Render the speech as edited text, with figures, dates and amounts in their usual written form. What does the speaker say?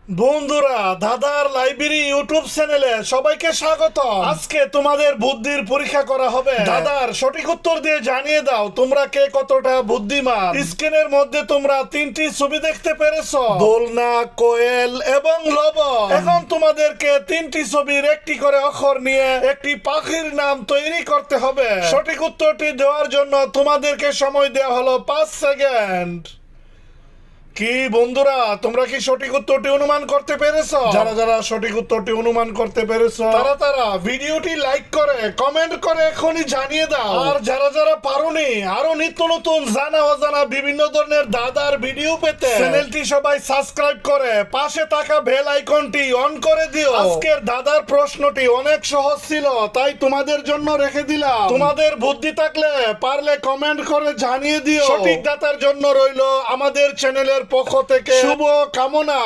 বন্ধুরা, দাদার library YouTube চ্যানেলে সবাইকে স্বাগত। আজকে তোমাদের বুদ্ধির পরীক্ষা করা হবে। দাদার সঠিক উত্তর দিয়ে জানিয়ে দাও তোমরা কে কতটা বুদ্ধিমান। স্ক্রিনের মধ্যে তোমরা তিনটি ছবি দেখতে পেরেছো, দোলনা, কোয়েল এবং লবণ। এখন তোমাদেরকে তিনটি ছবির একটি করে অক্ষর নিয়ে একটি পাখির নাম তৈরি করতে হবে। সঠিক উত্তরটি দেওয়ার জন্য তোমাদেরকে সময় দেওয়া হলো 5 সেকেন্ড। কি বন্ধুরা, তোমরা কি সঠিক উত্তরটি অনুমান করতে পেরেছো? যারা যারা সঠিক উত্তরটি অনুমান করতে পেরেছো তারা তারা ভিডিওটি লাইক করে কমেন্ট করে এখনই জানিয়ে দাও। আর যারা যারা পারোনি আরো নিত্য নতুন জানা অজানা বিভিন্ন ধরনের দাদার ভিডিও পেতে চ্যানেলটি সবাই সাবস্ক্রাইব করে পাশে থাকা বেল আইকনটি অন করে দিও। আজকের দাদার প্রশ্নটি অনেক সহজ ছিল, তাই তোমাদের জন্য রেখে দিলাম। তোমাদের বুদ্ধি থাকলে পারলে কমেন্ট করে জানিয়ে দিও। সঠিক দাতার জন্য রইলো আমাদের চ্যানেলের পক্ষ থেকে শুভ কামনা।